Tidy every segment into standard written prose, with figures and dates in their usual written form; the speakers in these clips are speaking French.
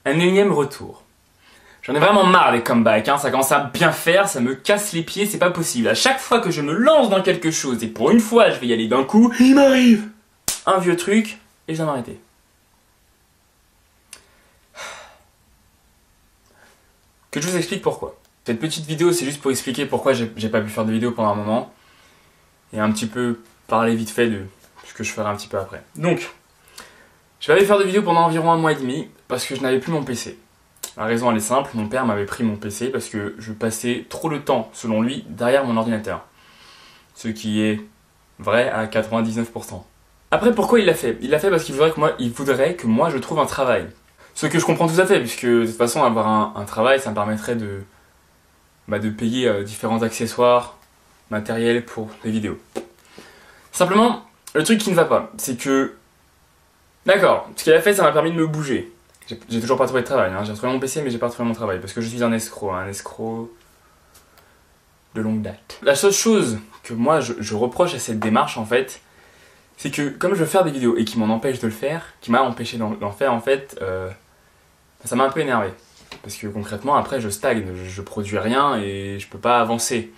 Un énième retour. J'en ai vraiment marre des comebacks, hein. Ça commence à bien faire, ça me casse les pieds, c'est pas possible. À chaque fois que je me lance dans quelque chose, et pour une fois je vais y aller d'un coup, il m'arrive un vieux truc, et je dois m'arrêter. Que je vous explique pourquoi. Cette petite vidéo, c'est juste pour expliquer pourquoi j'ai pas pu faire de vidéo pendant un moment, et un petit peu parler vite fait de ce que je ferai un petit peu après. Donc, je vais aller faire de vidéos pendant environ 1 mois et demi, parce que je n'avais plus mon PC. La raison elle est simple, mon père m'avait pris mon PC parce que je passais trop de temps, selon lui, derrière mon ordinateur. Ce qui est vrai à 99%. Après, pourquoi il l'a fait? Il l'a fait parce qu'il voudrait que moi je trouve un travail. Ce que je comprends tout à fait, puisque de toute façon avoir un travail, ça me permettrait de payer différents accessoires, matériels pour les vidéos. Simplement, le truc qui ne va pas, c'est que... D'accord, ce qu'il a fait, ça m'a permis de me bouger. J'ai toujours pas trouvé de travail, hein. J'ai retrouvé mon PC mais j'ai pas retrouvé mon travail parce que je suis un escroc de longue date. La seule chose que moi je reproche à cette démarche en fait, c'est que comme je veux faire des vidéos et qui m'en empêche de le faire, qui m'a empêché d'en faire en fait, ça m'a un peu énervé. Parce que concrètement après je stagne, je produis rien et je peux pas avancer.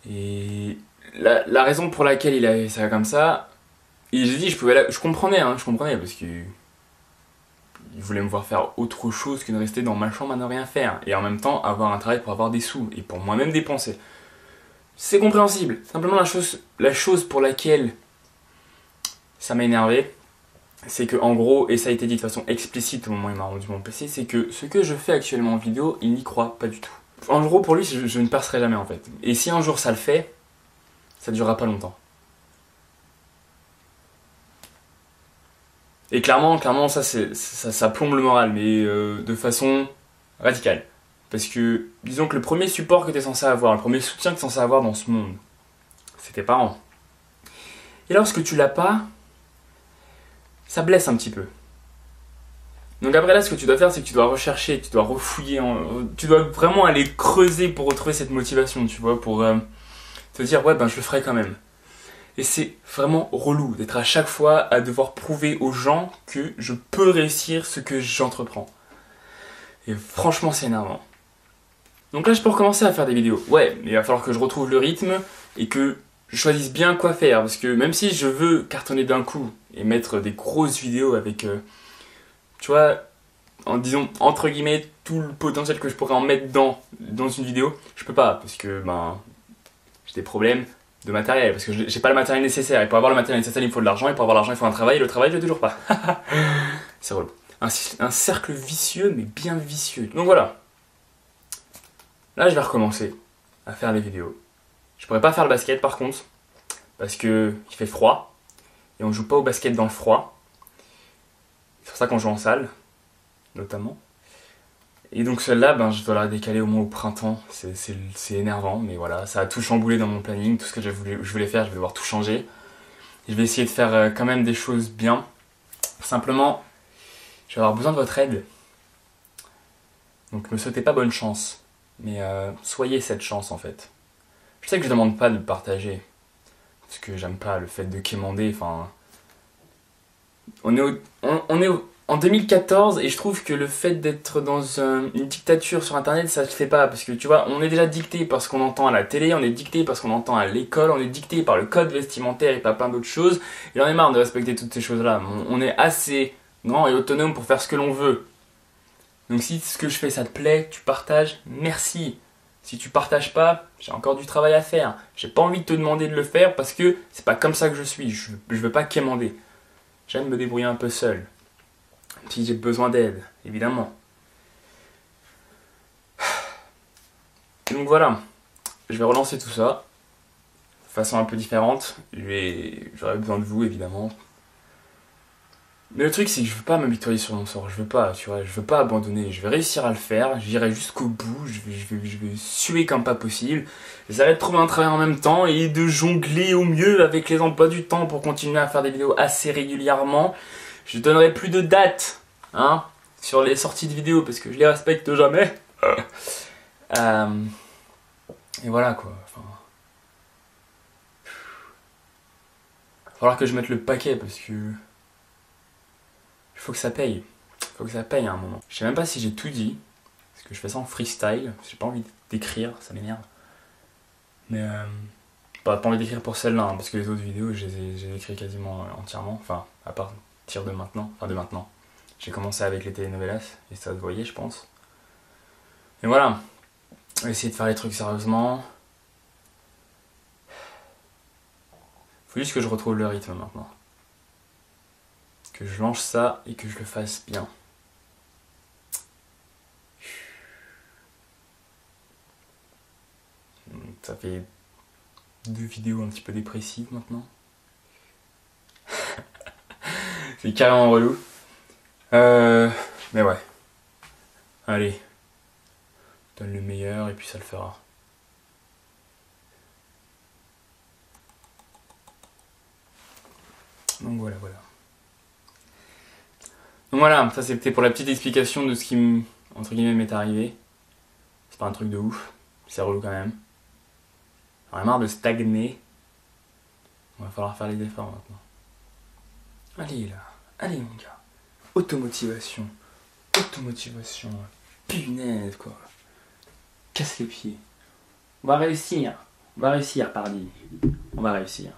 Et la raison pour laquelle il a fait ça comme ça, et j'ai dit je comprenais parce que il voulait me voir faire autre chose que de rester dans ma chambre à ne rien faire. Et en même temps, avoir un travail pour avoir des sous. Et pour moi-même dépenser. C'est compréhensible. Simplement, la chose pour laquelle ça m'a énervé, c'est que en gros, et ça a été dit de façon explicite au moment où il m'a rendu mon PC, c'est que ce que je fais actuellement en vidéo, il n'y croit pas du tout. En gros, pour lui, je ne percerai jamais en fait. Et si un jour ça le fait, ça ne durera pas longtemps. Et clairement, ça plombe le moral, mais de façon radicale. Parce que, disons que le premier support que tu es censé avoir, le premier soutien que tu es censé avoir dans ce monde, c'est tes parents. Et lorsque tu l'as pas, ça blesse un petit peu. Donc après là, ce que tu dois faire, c'est que tu dois rechercher, tu dois refouiller, tu dois vraiment aller creuser pour retrouver cette motivation, tu vois, pour te dire, ouais, ben je le ferai quand même. Et c'est vraiment relou d'être à chaque fois à devoir prouver aux gens que je peux réussir ce que j'entreprends. Et franchement, c'est énervant. Donc là, je peux recommencer à faire des vidéos. Ouais, mais il va falloir que je retrouve le rythme et que je choisisse bien quoi faire. Parce que même si je veux cartonner d'un coup et mettre des grosses vidéos avec, tu vois, en disant entre guillemets tout le potentiel que je pourrais en mettre dans une vidéo, je peux pas parce que j'ai des problèmes de matériel, parce que j'ai pas le matériel nécessaire, et pour avoir le matériel nécessaire il me faut de l'argent, et pour avoir l'argent il faut un travail, et le travail je l'ai toujours pas. C'est relou. Un cercle vicieux, mais bien vicieux. Donc voilà. Là je vais recommencer à faire les vidéos. Je pourrais pas faire le basket par contre, parce que il fait froid, et on joue pas au basket dans le froid. C'est pour ça qu'on joue en salle, notamment. Et donc celle-là, je dois la décaler au moins au printemps, c'est énervant, mais voilà, ça a tout chamboulé dans mon planning, tout ce que je voulais faire, je vais devoir tout changer. Et je vais essayer de faire quand même des choses bien. Simplement, je vais avoir besoin de votre aide. Donc me souhaitez pas bonne chance, mais soyez cette chance en fait. Je sais que je demande pas de le partager, parce que j'aime pas le fait de quémander, enfin... On est en 2014 et je trouve que le fait d'être dans une dictature sur internet ça se fait pas parce que tu vois on est déjà dicté par ce qu'on entend à la télé, on est dicté par ce qu'on entend à l'école, on est dicté par le code vestimentaire et par plein d'autres choses et j'en ai marre de respecter toutes ces choses là. On est assez grand et autonome pour faire ce que l'on veut. Donc si ce que je fais ça te plaît, tu partages, merci. Si tu partages pas, j'ai encore du travail à faire. J'ai pas envie de te demander de le faire parce que c'est pas comme ça que je suis, je veux pas quémander. J'aime me débrouiller un peu seul. Si j'ai besoin d'aide, évidemment. Donc voilà, je vais relancer tout ça de façon un peu différente. J'aurai besoin de vous, évidemment. Mais le truc, c'est que je veux pas m'habituer sur mon sort. Je veux pas, tu vois, je veux pas abandonner. Je vais réussir à le faire. J'irai jusqu'au bout. Je vais suer comme pas possible. J'essaierai de trouver un travail en même temps et de jongler au mieux avec les emplois du temps pour continuer à faire des vidéos assez régulièrement. Je donnerai plus de dates, hein, sur les sorties de vidéos parce que je les respecte jamais. Et voilà quoi. Enfin, il va falloir que je mette le paquet parce que il faut que ça paye. Faut que ça paye à un moment. Je sais même pas si j'ai tout dit. Parce que je fais ça en freestyle. J'ai pas envie d'écrire, ça m'énerve. Mais pas envie d'écrire pour celle-là, hein, parce que les autres vidéos, j'ai écrit quasiment entièrement. Enfin, à partir de maintenant. Enfin, de maintenant. J'ai commencé avec les telenovelas, et ça se voyait, je pense. Et voilà. On va essayer de faire les trucs sérieusement. Faut juste que je retrouve le rythme maintenant. Que je lance ça et que je le fasse bien. Ça fait 2 vidéos un petit peu dépressives maintenant. C'est carrément relou. Mais ouais. Allez. Donne le meilleur et puis ça le fera. Donc voilà. Donc voilà, ça c'était pour la petite explication de ce qui entre guillemets m'est arrivé. C'est pas un truc de ouf, c'est relou quand même. J'en ai marre de stagner. Il va falloir faire les efforts maintenant. Allez là, allez mon gars. Automotivation. Punaise quoi. Casse les pieds. On va réussir, pardi. On va réussir.